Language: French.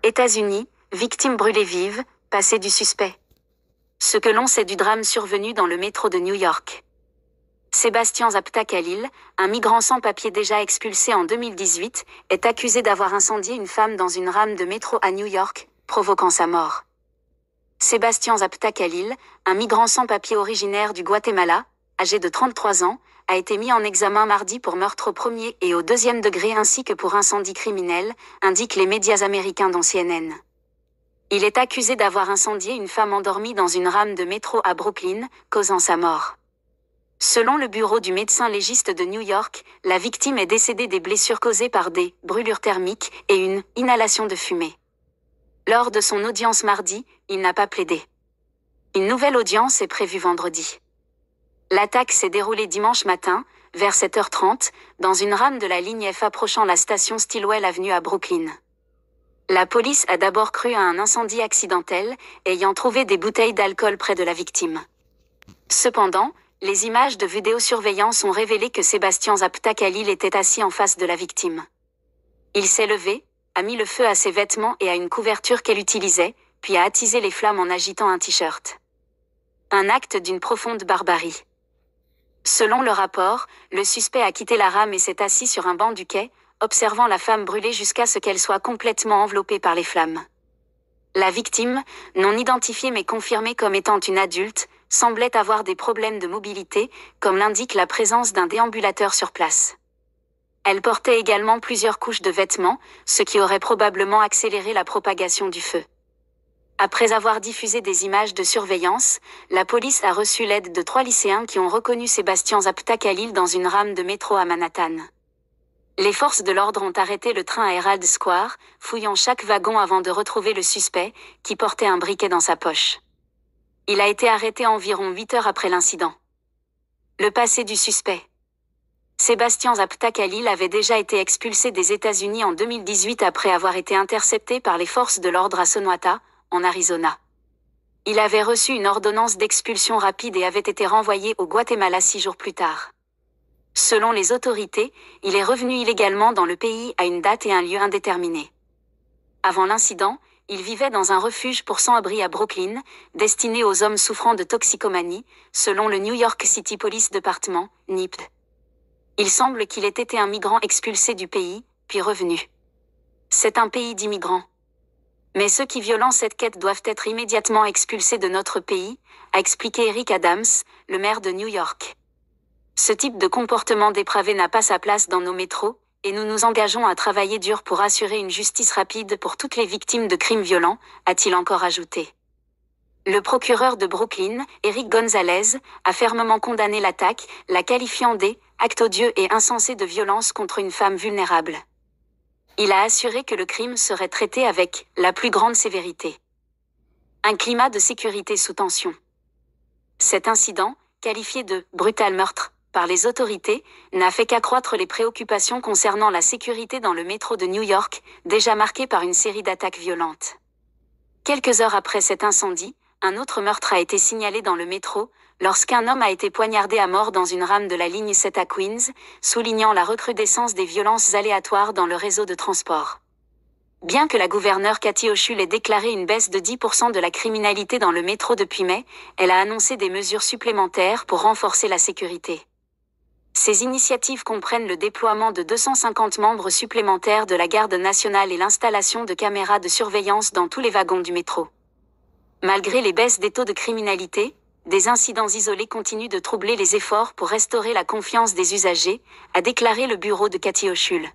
États-Unis, victime brûlée vive, passé du suspect. Ce que l'on sait du drame survenu dans le métro de New York. Sébastien Zapta Khalil, un migrant sans papier déjà expulsé en 2018, est accusé d'avoir incendié une femme dans une rame de métro à New York, provoquant sa mort. Sébastien Zapta Khalil, un migrant sans papier originaire du Guatemala, âgé de 33 ans, a été mis en examen mardi pour meurtre au premier et au deuxième degré ainsi que pour incendie criminel, indiquent les médias américains dont CNN. Il est accusé d'avoir incendié une femme endormie dans une rame de métro à Brooklyn, causant sa mort. Selon le bureau du médecin légiste de New York, la victime est décédée des blessures causées par des brûlures thermiques et une inhalation de fumée. Lors de son audience mardi, il n'a pas plaidé. Une nouvelle audience est prévue vendredi. L'attaque s'est déroulée dimanche matin, vers 7h30, dans une rame de la ligne F approchant la station Stillwell Avenue à Brooklyn. La police a d'abord cru à un incendie accidentel, ayant trouvé des bouteilles d'alcool près de la victime. Cependant, les images de vidéosurveillance ont révélé que Sébastien Zapta Khalil était assis en face de la victime. Il s'est levé, a mis le feu à ses vêtements et à une couverture qu'elle utilisait, puis a attisé les flammes en agitant un t-shirt. Un acte d'une profonde barbarie. Selon le rapport, le suspect a quitté la rame et s'est assis sur un banc du quai, observant la femme brûler jusqu'à ce qu'elle soit complètement enveloppée par les flammes. La victime, non identifiée mais confirmée comme étant une adulte, semblait avoir des problèmes de mobilité, comme l'indique la présence d'un déambulateur sur place. Elle portait également plusieurs couches de vêtements, ce qui aurait probablement accéléré la propagation du feu. Après avoir diffusé des images de surveillance, la police a reçu l'aide de 3 lycéens qui ont reconnu Sébastien Zapta Khalil dans une rame de métro à Manhattan. Les forces de l'ordre ont arrêté le train à Herald Square, fouillant chaque wagon avant de retrouver le suspect, qui portait un briquet dans sa poche. Il a été arrêté environ 8 heures après l'incident. Le passé du suspect. Sébastien Zapta Khalil avait déjà été expulsé des États-Unis en 2018 après avoir été intercepté par les forces de l'ordre à Sonata, en Arizona. Il avait reçu une ordonnance d'expulsion rapide et avait été renvoyé au Guatemala 6 jours plus tard. Selon les autorités, il est revenu illégalement dans le pays à une date et un lieu indéterminés. Avant l'incident, il vivait dans un refuge pour sans-abri à Brooklyn, destiné aux hommes souffrant de toxicomanie, selon le New York City Police Department, NYPD. Il semble qu'il ait été un migrant expulsé du pays, puis revenu. C'est un pays d'immigrants. Mais ceux qui violentent cette quête doivent être immédiatement expulsés de notre pays, a expliqué Eric Adams, le maire de New York. Ce type de comportement dépravé n'a pas sa place dans nos métros, et nous nous engageons à travailler dur pour assurer une justice rapide pour toutes les victimes de crimes violents, a-t-il encore ajouté. Le procureur de Brooklyn, Eric Gonzalez, a fermement condamné l'attaque, la qualifiant d'acte odieux et insensé de violence contre une femme vulnérable. Il a assuré que le crime serait traité avec la plus grande sévérité. Un climat de sécurité sous tension. Cet incident, qualifié de « brutal meurtre » par les autorités, n'a fait qu'accroître les préoccupations concernant la sécurité dans le métro de New York, déjà marqué par une série d'attaques violentes. Quelques heures après cet incendie, un autre meurtre a été signalé dans le métro, lorsqu'un homme a été poignardé à mort dans une rame de la ligne 7 à Queens, soulignant la recrudescence des violences aléatoires dans le réseau de transport. Bien que la gouverneure Kathy Hochul ait déclaré une baisse de 10% de la criminalité dans le métro depuis mai, elle a annoncé des mesures supplémentaires pour renforcer la sécurité. Ces initiatives comprennent le déploiement de 250 membres supplémentaires de la garde nationale et l'installation de caméras de surveillance dans tous les wagons du métro. Malgré les baisses des taux de criminalité, des incidents isolés continuent de troubler les efforts pour restaurer la confiance des usagers, a déclaré le bureau de Kathy Hochul.